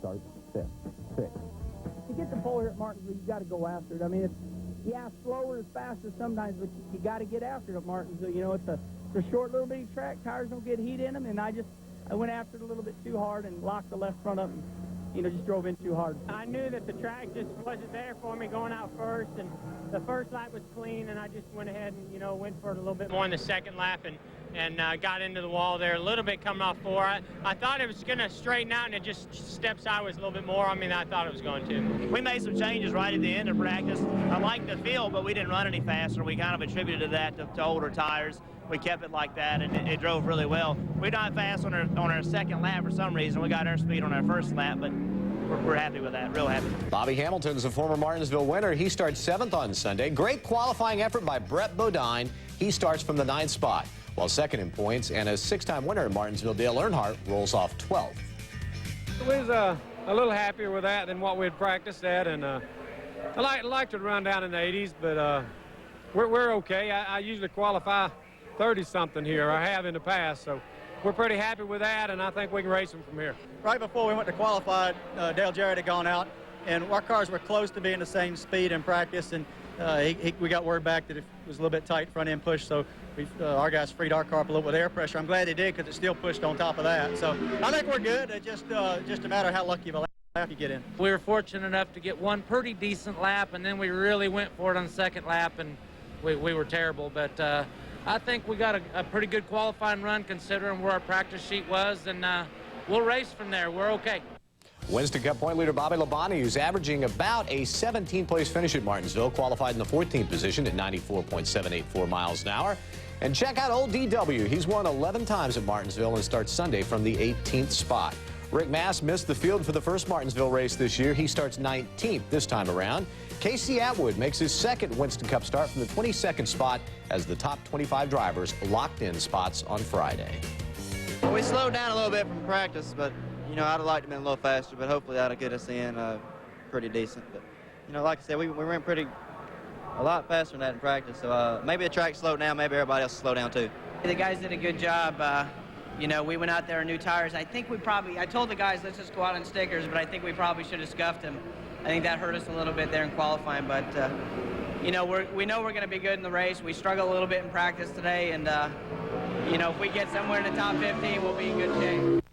starts fifth, sixth. To get the pole here at Martinsville, you got to go after it. I mean, it's, yeah, slower is faster sometimes, but you got to get after it at Martinsville. You know, it's a short little bitty track. Tires don't get heat in them, and I went after it a little bit too hard and locked the left front up and, you know, just drove in too hard. I knew that the track just wasn't there for me going out first, and the first lap was clean, and I just went ahead and, you know, went for it a little bit more in the second lap and got into the wall there a little bit coming off four. I thought it was going to straighten out, and it just stepped sideways a little bit more. I mean, I thought it was going to. We made some changes right at the end of practice. I liked the feel, but we didn't run any faster. We kind of attributed that to older tires. We kept it like that, and it drove really well. We're not fast on our second lap for some reason. We got our speed on our first lap, but we're happy with that, real happy. Bobby Hamilton's a former Martinsville winner. He starts 7th on Sunday. Great qualifying effort by Brett Bodine. He starts from the 9th spot, while second in points and a 6-time winner at Martinsville, Dale Earnhardt, rolls off 12th. We was a little happier with that than what we had practiced at, and I like to run down in the 80s, but we're okay. I usually qualify 30-something here. I have in the past, so we're pretty happy with that, and I think we can race them from here. Right before we went to qualify, Dale Jarrett had gone out, and our cars were close to being the same speed in practice, and we got word back that it was a little bit tight front end push, so our guys freed our car up a little with air pressure. I'm glad they did, because it still pushed on top of that. So I think we're good. It's just a matter of how lucky of a lap you get in. We were fortunate enough to get one pretty decent lap, and then we really went for it on the second lap, and we were terrible. But I think we got a pretty good qualifying run considering where our practice sheet was, and we'll race from there. We're okay. Winston Cup point leader Bobby Labonte, who's averaging about a 17th-place finish at Martinsville, qualified in the 14th position at 94.784 miles an hour. And check out old DW. He's won 11 times at Martinsville and starts Sunday from the 18th spot. Rick Mass missed the field for the first Martinsville race this year. He starts 19th this time around. Casey Atwood makes his second Winston Cup start from the 22nd spot as the top 25 drivers locked in spots on Friday. Well, we slowed down a little bit from practice, but, you know, I'd have liked to be a little faster, but hopefully that'll get us in pretty decent. But, you know, like I said, we went a lot faster than that in practice, so maybe the track slowed down, maybe everybody else slowed down too. The guys did a good job. You know, we went out there in new tires. I think I told the guys, let's just go out on stickers, but I think we probably should have scuffed them. I think that hurt us a little bit there in qualifying, but, you know, we know we're going to be good in the race. We struggled a little bit in practice today, and, you know, if we get somewhere in the top 15, we'll be in good shape.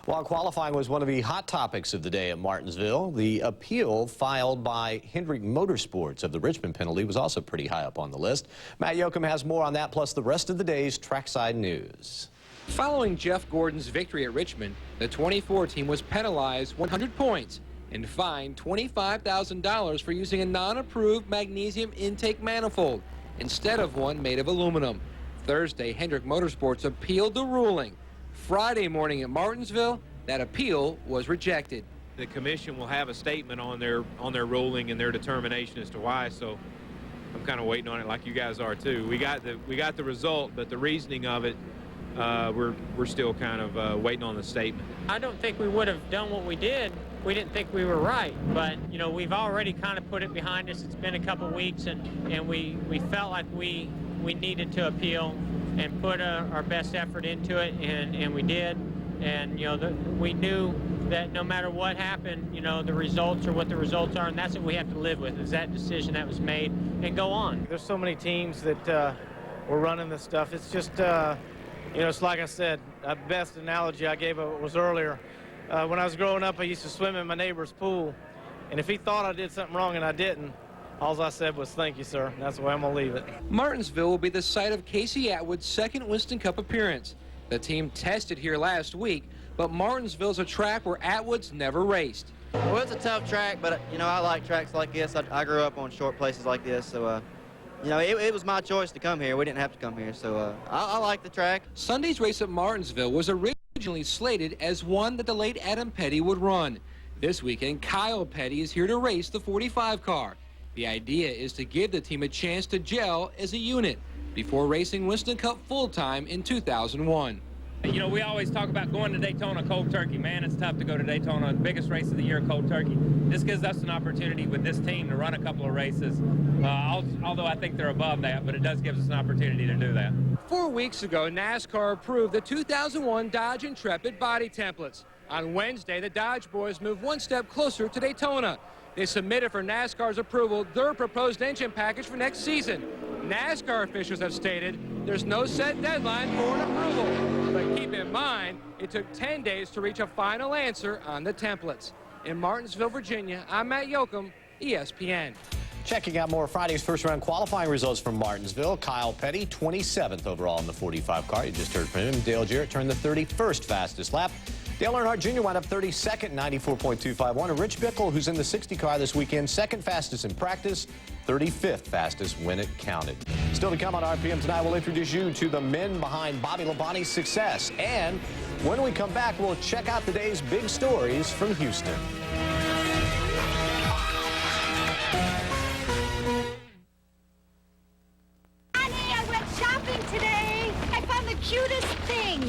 While qualifying was one of the hot topics of the day at Martinsville, the appeal filed by Hendrick Motorsports of the Richmond penalty was also pretty high up on the list. Matt Yoakum has more on that, plus the rest of the day's trackside news. Following Jeff Gordon's victory at Richmond, the 24 team was penalized 100 points and fined $25,000 for using a non-approved magnesium intake manifold instead of one made of aluminum. Thursday, Hendrick Motorsports appealed the ruling. Friday morning at Martinsville, that appeal was rejected. The commission will have a statement on their ruling and their determination as to why, so I'm kind of waiting on it like you guys are too. We got the result, but the reasoning of it, we're still kind of waiting on the statement. I don't think we would have done what we did. We didn't think we were right, but, you know, we've already kind of put it behind us. It's been a couple weeks, and we felt like we needed to appeal and put our best effort into it, and we did. And, you know, we knew that no matter what happened, you know, the results are what the results are, and that's what we have to live with, is that decision that was made, and go on. There's so many teams that were running this stuff. It's just, you know, it's like I said, the best analogy I gave was earlier. When I was growing up, I used to swim in my neighbor's pool, and if he thought I did something wrong and I didn't, all I said was, thank you, sir. And that's the way I'm going to leave it. Martinsville will be the site of Casey Atwood's second Winston Cup appearance. The team tested here last week, but Martinsville's a track where Atwood's never raced. Well, it's a tough track, but, you know, I like tracks like this. I grew up on short places like this, so, you know, it was my choice to come here. We didn't have to come here, so I like the track. Sunday's race at Martinsville was originally slated as one that the late Adam Petty would run. This weekend, Kyle Petty is here to race the 45 car. The idea is to give the team a chance to gel as a unit before racing Winston Cup full-time in 2001. You know, we always talk about going to Daytona cold turkey. Man, it's tough to go to Daytona, the biggest race of the year, cold turkey. This gives us an opportunity with this team to run a couple of races, although I think they're above that, but it does give us an opportunity to do that. 4 weeks ago, NASCAR approved the 2001 Dodge Intrepid body templates. On Wednesday, the Dodge boys moved one step closer to Daytona. They submitted for NASCAR's approval their proposed engine package for next season. NASCAR officials have stated there's no set deadline for an approval. But keep in mind, it took 10 days to reach a final answer on the templates. In Martinsville, Virginia, I'm Matt Yoakum, ESPN. Checking out more of Friday's first-round qualifying results from Martinsville. Kyle Petty, 27th overall in the 45 car. You just heard from him. Dale Jarrett turned the 31st fastest lap. Dale Earnhardt Jr. wound up 32nd, 94.251. And Rich Bickle, who's in the 60 car this weekend, second fastest in practice, 35th fastest when it counted. Still to come on RPM tonight, we'll introduce you to the men behind Bobby Labonte's success. And when we come back, we'll check out the day's big stories from Houston. Cutest thing.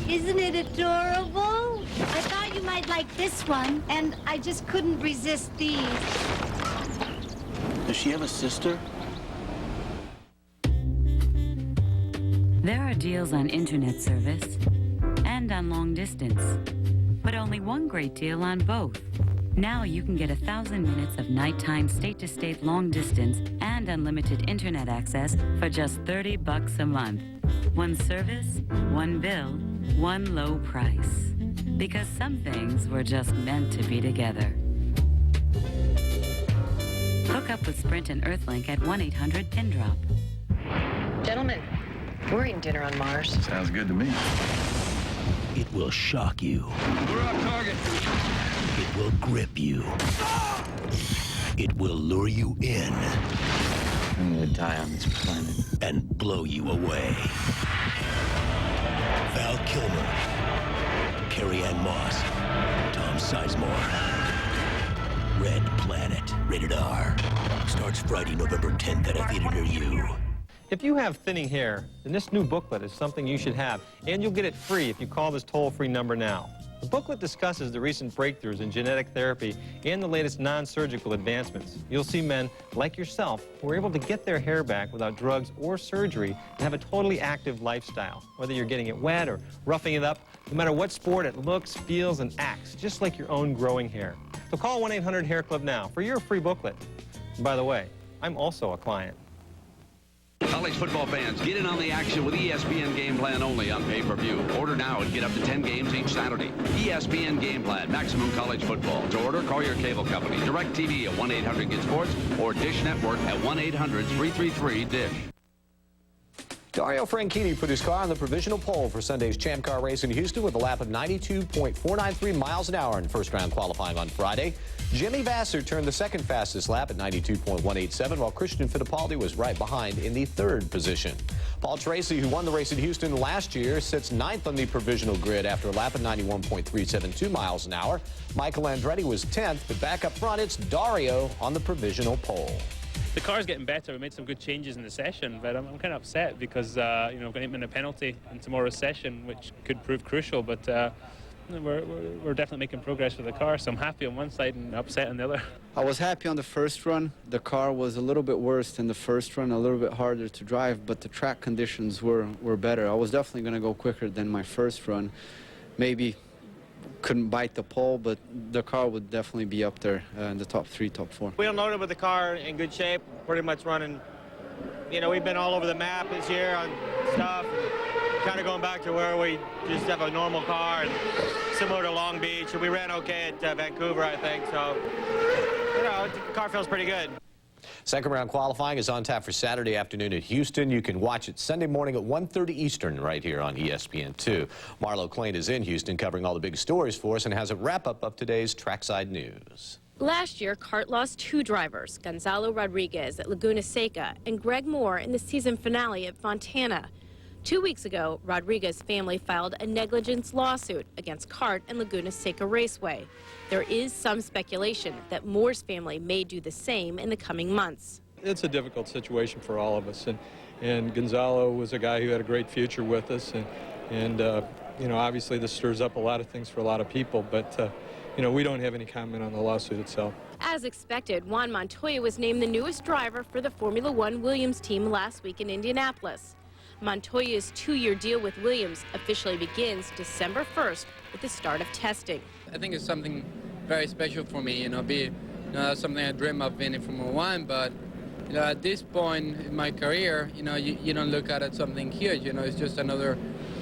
Isn't it adorable? I thought you might like this one, and I just couldn't resist these. Does she have a sister? There are deals on internet service and on long distance, but only one great deal on both. Now you can get 1,000 minutes of nighttime state-to-state long distance and unlimited internet access for just $30 a month. One service, one bill, one low price. Because some things were just meant to be together. Hook up with Sprint and Earthlink at 1-800-PIN-DROP. Gentlemen, we're eating dinner on Mars. Sounds good to me. It will shock you. We're on target. It will grip you. It will lure you in. I'm gonna die on this planet. And blow you away. Val Kilmer, Carrie-Anne Moss, Tom Sizemore. Red Planet, rated R. Starts Friday, November 10th at a theater near you. If you have thinning hair, then this new booklet is something you should have, and you'll get it free if you call this toll-free number now. The booklet discusses the recent breakthroughs in genetic therapy and the latest non-surgical advancements. You'll see men like yourself who are able to get their hair back without drugs or surgery and have a totally active lifestyle. Whether you're getting it wet or roughing it up, no matter what sport, it looks, feels, and acts just like your own growing hair. So call 1-800-HAIR-CLUB now for your free booklet. And by the way, I'm also a client. College football fans, get in on the action with ESPN Game Plan only on pay-per-view. Order now and get up to 10 games each Saturday. ESPN Game Plan, maximum college football. To order, call your cable company. DirecTV at 1-800-GET-SPORTS or Dish Network at 1-800-333-DISH. Dario Franchitti put his car on the provisional pole for Sunday's Champ Car race in Houston with a lap of 92.493 miles an hour in first-round qualifying on Friday. Jimmy Vasser turned the second fastest lap at 92.187, while Christian Fittipaldi was right behind in the third position. Paul Tracy, who won the race in Houston last year, sits ninth on the provisional grid after a lap of 91.372 miles an hour. Michael Andretti was 10th, but back up front, it's Dario on the provisional pole. The car's getting better. We made some good changes in the session, but I'm kind of upset because, you know, we're going to hit a penalty in tomorrow's session, which could prove crucial, but we're definitely making progress with the car, so I'm happy on one side and upset on the other. I was happy on the first run. The car was a little bit worse than the first run, a little bit harder to drive, but the track conditions were better. I was definitely going to go quicker than my first run. Maybe couldn't bite the pole, but the car would definitely be up there in the top 3, top 4. We unloaded with the car in good shape, pretty much running. You know, we've been all over the map this year on stuff, kind of going back to where we just have a normal car and similar to Long Beach. And we ran okay at Vancouver, I think. So, you know, the car feels pretty good. Second round qualifying is on tap for Saturday afternoon at Houston. You can watch it Sunday morning at 1:30 Eastern right here on ESPN2. Marlo Clain is in Houston covering all the big stories for us and has a wrap-up of today's trackside news. Last year, CART lost 2 drivers, Gonzalo Rodriguez at Laguna Seca and Greg Moore in the season finale at Fontana. 2 weeks ago, Rodriguez's family filed a negligence lawsuit against CART and Laguna Seca Raceway. There is some speculation that Moore's family may do the same in the coming months. It's a difficult situation for all of us, and Gonzalo was a guy who had a great future with us, and you know, obviously this stirs up a lot of things for a lot of people, but you know, we don't have any comment on the lawsuit itself. As expected, Juan Montoya was named the newest driver for the Formula One Williams team last week in Indianapolis. Montoya's 2-year deal with Williams officially begins December 1st with the start of testing. I think it's something very special for me, something I dream of being in Formula One, but at this point in my career, you don't look at it something huge, it's just another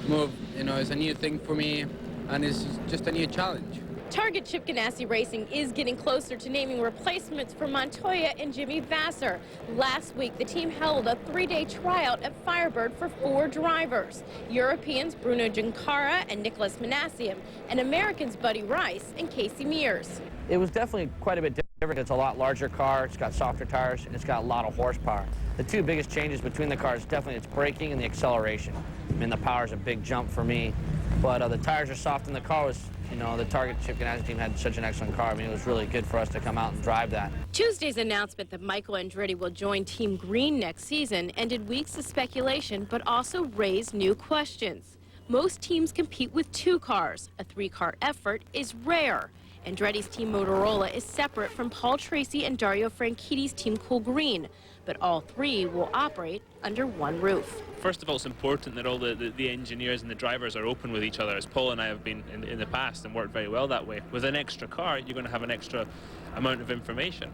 move, it's a new thing for me, and it's just a new challenge. Target Chip Ganassi Racing is getting closer to naming replacements for Montoya and Jimmy Vasser. Last week, the team held a 3-day tryout at Firebird for 4 drivers. Europeans Bruno Giancara and Nicholas Manassium, and Americans Buddy Rice and Casey Mears. It was definitely quite a bit different. It's a lot larger car, it's got softer tires, and it's got a lot of horsepower. The 2 biggest changes between the cars, definitely its braking and the acceleration. I mean, the power's a big jump for me, but the tires are soft and the car was, the Target Chip Ganassi team had such an excellent car. I mean, it was really good for us to come out and drive that. Tuesday's announcement that Michael Andretti will join Team Green next season ended weeks of speculation, but also raised new questions. Most teams compete with 2 cars. A 3-car effort is rare. Andretti's team Motorola is separate from Paul Tracy and Dario Franchitti's team Cool Green, but all 3 will operate under one roof. First of all, it's important that all the engineers and the drivers are open with each other, as Paul and I have been in the past and worked very well that way. With an extra car, you're going to have an extra amount of information,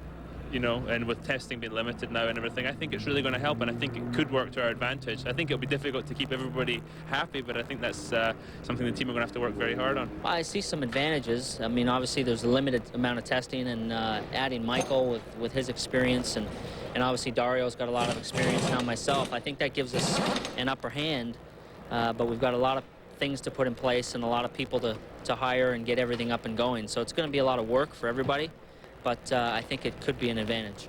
and with testing being limited now and everything, I think it's really going to help, and I think it could work to our advantage. I think it'll be difficult to keep everybody happy, but I think that's something the team are going to have to work very hard on. I see some advantages. I mean, obviously there's a limited amount of testing, and adding Michael with his experience, and obviously Dario's got a lot of experience now myself. I think that gives us an upper hand, but we've got a lot of things to put in place and a lot of people to hire and get everything up and going. So it's going to be a lot of work for everybody, but I think it could be an advantage.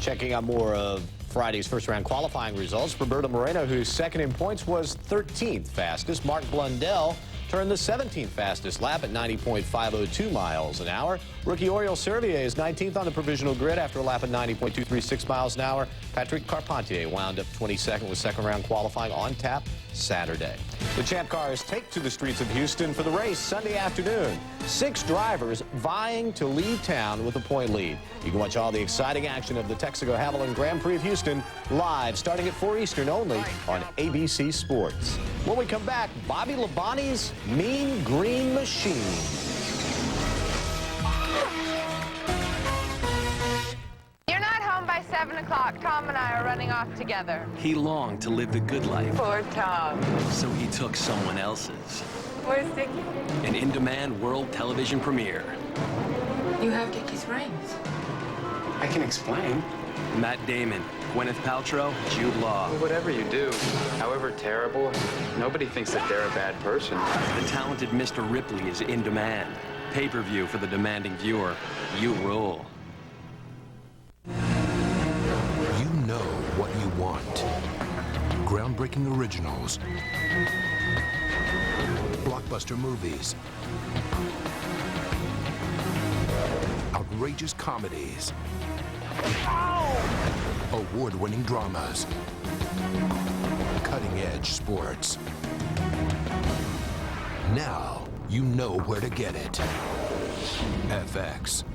Checking out more of Friday's first-round qualifying results, Roberto Moreno, who's second in points, was 13th fastest. Mark Blundell turned the 17th fastest lap at 90.502 miles an hour. Rookie Oriol Servier is 19th on the provisional grid after a lap at 90.236 miles an hour. Patrick Carpentier wound up 22nd with second-round qualifying on tap Saturday. The Champ Cars take to the streets of Houston for the race Sunday afternoon. 6 drivers vying to lead town with a point lead. You can watch all the exciting action of the Texaco Havoline Grand Prix of Houston live starting at 4 Eastern only on ABC Sports. When we come back, Bobby Labonte's Mean Green Machine. You're not home by 7 o'clock. Tom and I are running off together. He longed to live the good life. Poor Tom. So he took someone else's. Where's Dickie? An in-demand world television premiere. You have Dickie's rings. I can explain. Matt Damon, Gwyneth Paltrow, Jude Law. Well, whatever you do, however terrible, nobody thinks that they're a bad person. The talented Mr. Ripley is in demand. Pay-per-view for the demanding viewer. You rule. You know what you want. Groundbreaking originals. Blockbuster movies. Outrageous comedies. Award-winning dramas. Cutting-edge sports. Now you know where to get it. FX.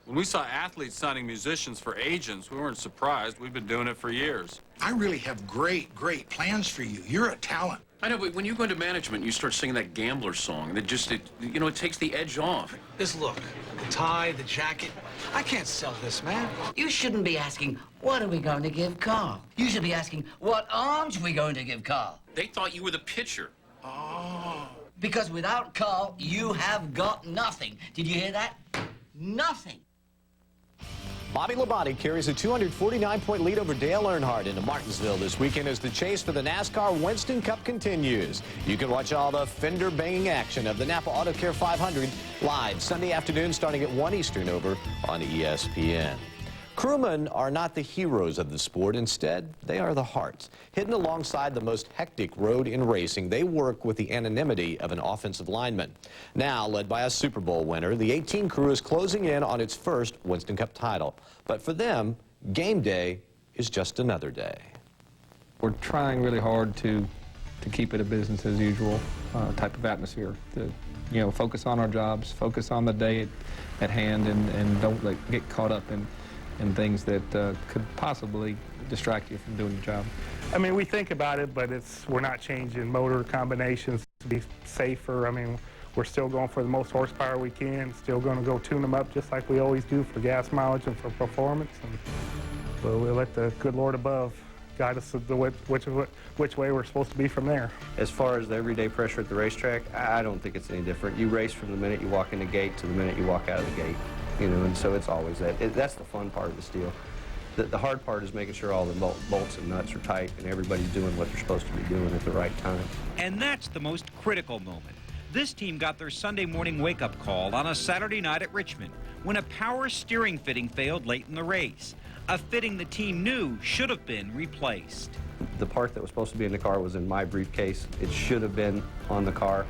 When we saw athletes signing musicians for agents, we weren't surprised. We've been doing it for years. I really have great plans for you. You're a talent. I know, but when you go into management, you start singing that gambler song, and it takes the edge off. This look, the tie, the jacket. I can't sell this, man. You shouldn't be asking, what are we going to give Carl? You should be asking, what aren't we going to give Carl? They thought you were the pitcher. Oh. Because without Carl, you have got nothing. Did you hear that? Nothing. Bobby Labonte carries a 249-point lead over Dale Earnhardt into Martinsville this weekend as the chase for the NASCAR Winston Cup continues. You can watch all the fender-banging action of the Napa Auto Care 500 live Sunday afternoon starting at 1 Eastern over on ESPN. Crewmen are not the heroes of the sport. Instead, they are the hearts. Hidden alongside the most hectic road in racing, they work with the anonymity of an offensive lineman. Now, led by a Super Bowl winner, the 18 crew is closing in on its first Winston Cup title. But for them, game day is just another day. We're trying really hard to keep it a business as usual type of atmosphere. To, focus on our jobs, focus on the day at hand, and don't get caught up in and things that could possibly distract you from doing your job. I mean, we think about it, but we're not changing motor combinations to be safer. I mean, we're still going for the most horsepower we can, still going to go tune them up just like we always do for gas mileage and for performance. And we'll let the good Lord above guide us which way we're supposed to be from there. As far as the everyday pressure at the racetrack, I don't think it's any different. You race from the minute you walk in the gate to the minute you walk out of the gate, you know, and so it's always that. That's the fun part of this deal. The hard part is making sure all the bolts and nuts are tight and everybody's doing what they're supposed to be doing at the right time. And that's the most critical moment. This team got their Sunday morning wake-up call on a Saturday night at Richmond when a power steering fitting failed late in the race. A fitting the team knew should have been replaced. The part that was supposed to be in the car was in my briefcase. It should have been on the car.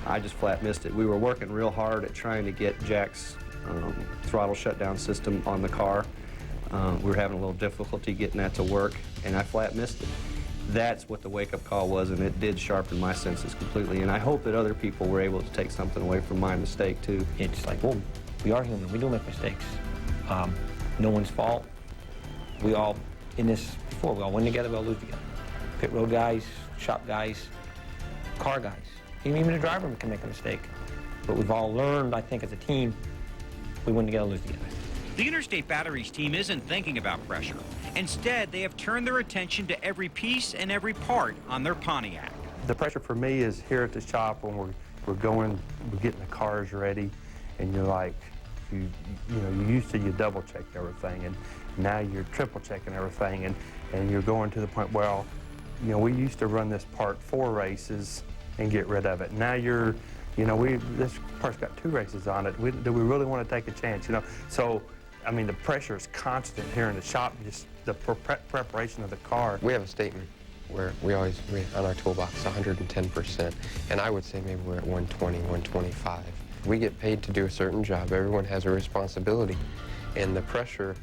I just flat missed it. We were working real hard at trying to get Jack's throttle shutdown system on the car. We were having a little difficulty getting that to work, and I flat missed it. That's what the wake-up call was, and it did sharpen my senses completely. And I hope that other people were able to take something away from my mistake, too. It's like, well, we are human. We do make mistakes. No one's fault. We all, in this before, we all win together, we all lose together. Pit road guys, shop guys, car guys. Even the driver can make a mistake. But we've all learned, I think, as a team, we win together, lose together. The Interstate Batteries team isn't thinking about pressure. Instead, they have turned their attention to every piece and every part on their Pontiac. The pressure for me is here at the shop when we're getting the cars ready, and you're like, you used to, you double check everything, and now you're triple checking everything, and you're going to the point, well, we used to run this part 4 races and get rid of it. Now this part's got 2 races on it. Do we really want to take a chance, So, I mean, the pressure is constant here in the shop, just the preparation of the car. We have a statement where we on our toolbox, 110%, and I would say maybe we're at 120, 125. We get paid to do a certain job. Everyone has a responsibility, and the pressure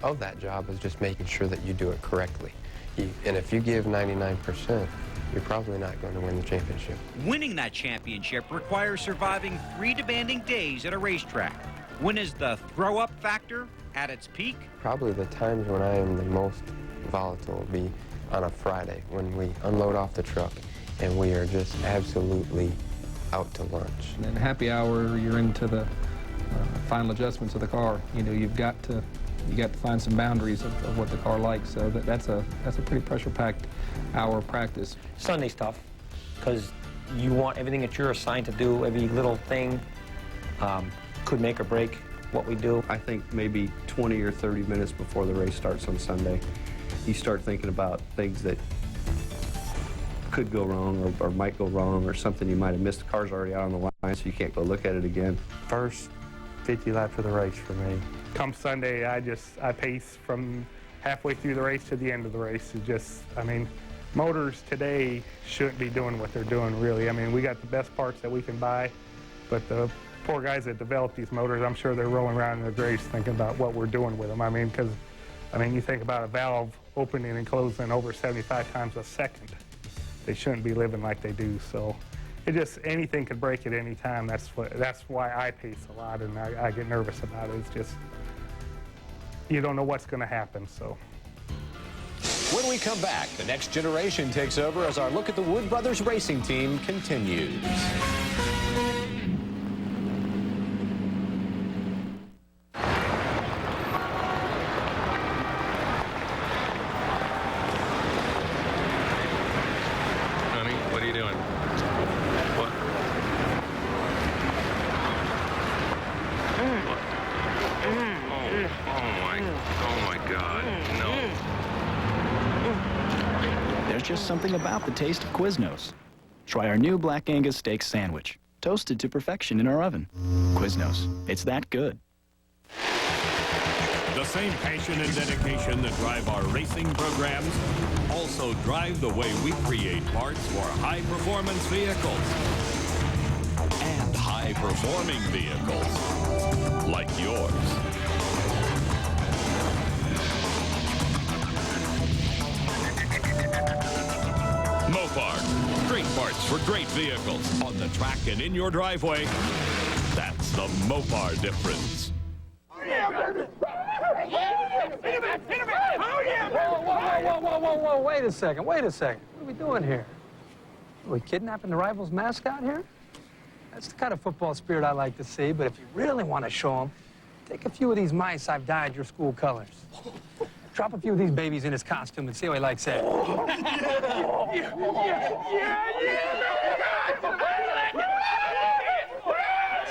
of that job is just making sure that you do it correctly. And if you give 99%, you're probably not going to win the championship. Winning that championship requires surviving 3 demanding days at a racetrack. When is the throw-up factor at its peak? Probably the times when I am the most volatile will be on a Friday when we unload off the truck and we are just absolutely out to lunch. And then happy hour, you're into the final adjustments of the car. You've got to find some boundaries of what the car likes. So that's a pretty pressure-packed hour of practice. Sunday's tough because you want everything that you're assigned to do, every little thing could make or break what we do. I think maybe 20 or 30 minutes before the race starts on Sunday, you start thinking about things that could go wrong or might go wrong or something you might have missed. The car's already out on the line, so you can't go look at it again. First 50 laps of the race for me. Come Sunday, I pace from halfway through the race to the end of the race. Motors today shouldn't be doing what they're doing, really. We got the best parts that we can buy, but the poor guys that develop these motors, I'm sure they're rolling around in their graves thinking about what we're doing with them. Because you think about a valve opening and closing over 75 times a second. They shouldn't be living like they do. So anything could break at any time. That's why I pace a lot, and I get nervous about it. It's just, you don't know what's going to happen. So. When we come back, the next generation takes over as our look at the Wood Brothers racing team continues. Honey, what are you doing? What? Oh my God, no. There's just something about the taste of Quiznos. Try our new Black Angus steak sandwich, toasted to perfection in our oven. Quiznos, it's that good. The same passion and dedication that drive our racing programs also drive the way we create parts for high-performance vehicles and high-performing vehicles like yours. Mopar, great parts for great vehicles on the track and in your driveway. That's the Mopar difference. Yeah. Whoa, wait a second. What are we doing here? Are we kidnapping the rival's mascot here? That's the kind of football spirit I like to see, but if you really want to show them, take a few of these mice I've dyed your school colors. Drop a few of these babies in his costume and see how he likes that.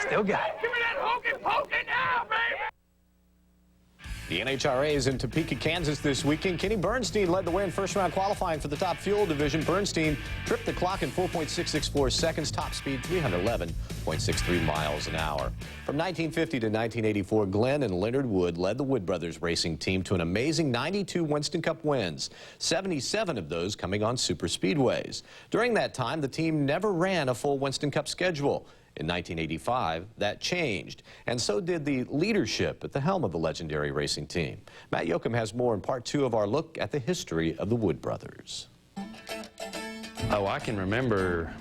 Still got it. Give me that hokey pokey now, baby! The NHRA is in Topeka, Kansas this weekend. Kenny Bernstein led the way in first-round qualifying for the top fuel division. Bernstein tripped the clock in 4.664 seconds, top speed 311.63 miles an hour. From 1950 to 1984, Glenn and Leonard Wood led the Wood Brothers racing team to an amazing 92 Winston Cup wins, 77 of those coming on super speedways. During that time, the team never ran a full Winston Cup schedule. In 1985, that changed, and so did the leadership at the helm of the legendary racing team. Matt Yoakum has more in part 2 of our look at the history of the Wood Brothers. Oh, I can remember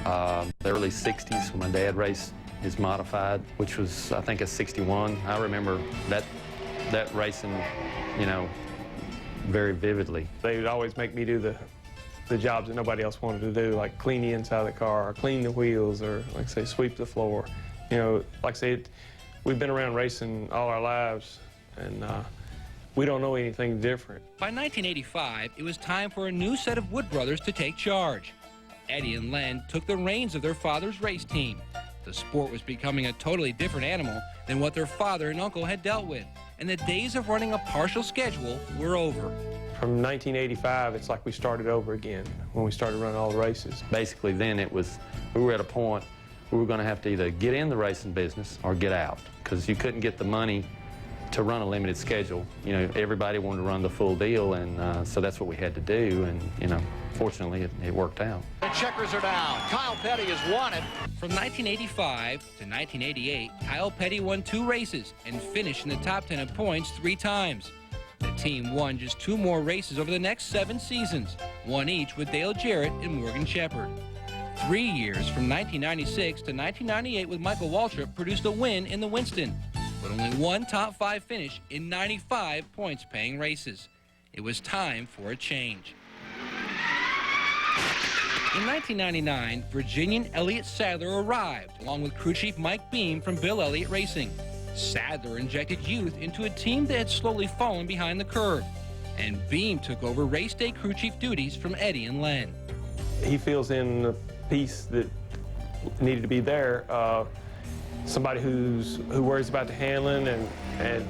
the early 60s when my dad raced his modified, which was, I think, a 61. I remember that racing, you know, very vividly. They would always make me do the jobs that nobody else wanted to do, like clean the inside of the car, or clean the wheels, or, like I say, sweep the floor. You know, like I say, we've been around racing all our lives, and we don't know anything different. By 1985, it was time for a new set of Wood Brothers to take charge. Eddie and Len took the reins of their father's race team. The sport was becoming a totally different animal than what their father and uncle had dealt with, and the days of running a partial schedule were over. From 1985, it's like we started over again when we started running all the races. Basically, then it was, we were at a point we were going to have to either get in the racing business or get out, because you couldn't get the money to run a limited schedule. You know, everybody wanted to run the full deal, and so that's what we had to do, and, you know, fortunately, it worked out. The checkers are down. Kyle Petty has won it. From 1985 to 1988, Kyle Petty won 2 races and finished in the top 10 in points 3 times. The team won just 2 more races over the next 7 seasons, 1 each with Dale Jarrett and Morgan Shepherd. 3 years from 1996 to 1998 with Michael Waltrip produced a win in the Winston, but only 1 top 5 finish in 95 points-paying races. It was time for a change. In 1999, Virginian Elliott Sadler arrived, along with crew chief Mike Beam from Bill Elliott Racing. Sadler injected youth into a team that had slowly fallen behind the curve, and Beam took over race day crew chief duties from Eddie and Len. He fills in the piece that needed to be there. Somebody who worries about the handling and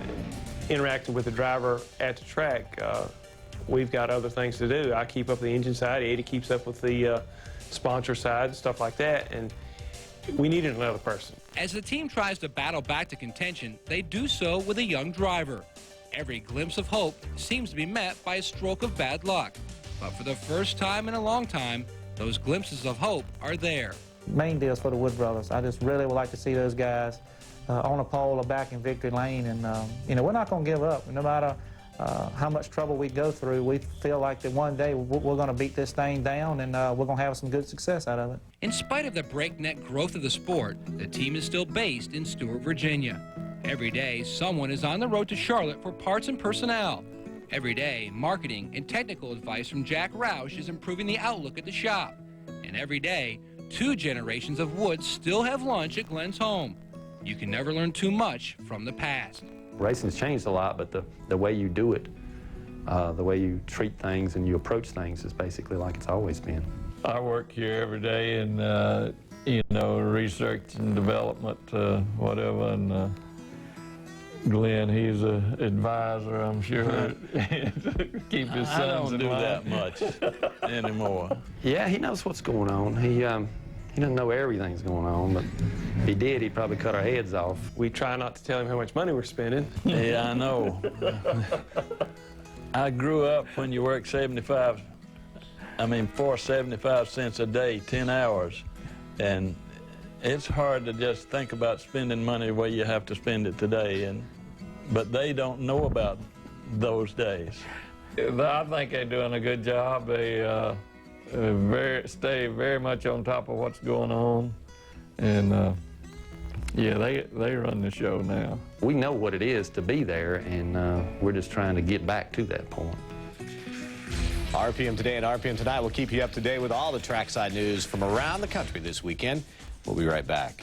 interacting with the driver at the track. We've got other things to do. I keep up the engine side, Eddie keeps up with the sponsor side, stuff like that, and we needed another person. As the team tries to battle back to contention, they do so with a young driver. Every glimpse of hope seems to be met by a stroke of bad luck. But for the first time in a long time, those glimpses of hope are there. Main deals for the Wood Brothers. I just really would like to see those guys on a pole or back in victory lane. And, you know, we're not going to give up. No matter how much trouble we go through, we feel like that one day we're going to beat this thing down, and we're going to have some good success out of it. In spite of the breakneck growth of the sport, the team is still based in Stewart, Virginia. Every day, someone is on the road to Charlotte for parts and personnel. Every day, marketing and technical advice from Jack Roush is improving the outlook at the shop. And every day, 2 generations of Woods still have lunch at Glenn's home. You can never learn too much from the past. Racing's changed a lot, but the way you do it, the way you treat things and you approach things is basically like it's always been. I work here every day in, you know, research and development, whatever, and Glenn, he's an advisor, I'm sure, keep his sons in line. I don't do that much anymore. Yeah, he knows what's going on. He doesn't know everything's going on, but if he did, he'd probably cut our heads off. We try not to tell him how much money we're spending. Yeah, I know. I grew up when you work 75 cents a day, 10 hours, and it's hard to just think about spending money the way you have to spend it today, but they don't know about those days. I think they're doing a good job. They stay very much on top of what's going on, and Yeah, they run the show now. We know what it is to be there, and we're just trying to get back to that point. RPM Today and RPM Tonight will keep you up to date with all the trackside news from around the country this weekend. We'll be right back.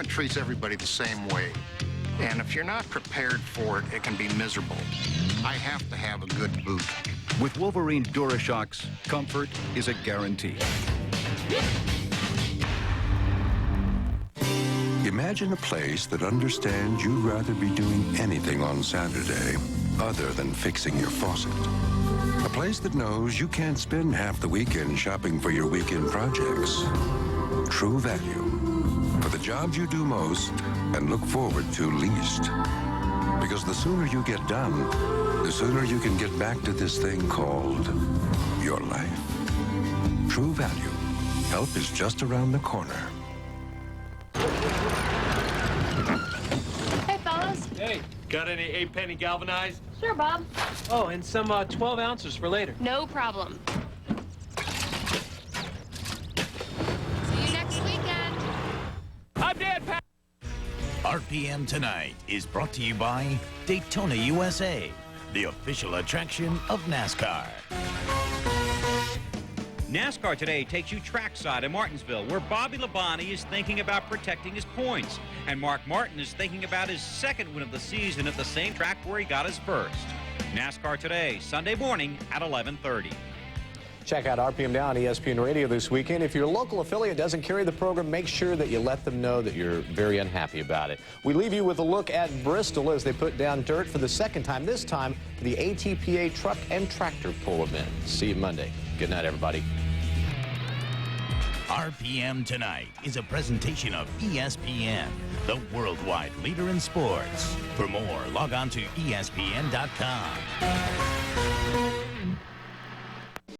Treats everybody the same way. And if you're not prepared for it, it can be miserable. I have to have a good boot. With Wolverine DuraShocks, comfort is a guarantee. Imagine a place that understands you'd rather be doing anything on Saturday other than fixing your faucet. A place that knows you can't spend half the weekend shopping for your weekend projects. True Value. For the jobs you do most and look forward to least. Because the sooner you get done, the sooner you can get back to this thing called your life. True Value. Help is just around the corner. Hey, fellas. Hey, got any 8-penny galvanized? Sure, Bob. Oh, and some 12 ounces for later. No problem. See you next weekend. I'm dead, Pat. RPM Tonight is brought to you by Daytona USA, the official attraction of NASCAR. NASCAR Today takes you trackside in Martinsville, where Bobby Labonte is thinking about protecting his points, and Mark Martin is thinking about his second win of the season at the same track where he got his first. NASCAR Today, Sunday morning at 11:30. Check out RPM Now on ESPN Radio this weekend. If your local affiliate doesn't carry the program, make sure that you let them know that you're very unhappy about it. We leave you with a look at Bristol as they put down dirt for the second time, this time for the ATPA Truck and Tractor Pull event. See you Monday. Good night, everybody. RPM Tonight is a presentation of ESPN, the worldwide leader in sports. For more, log on to ESPN.com.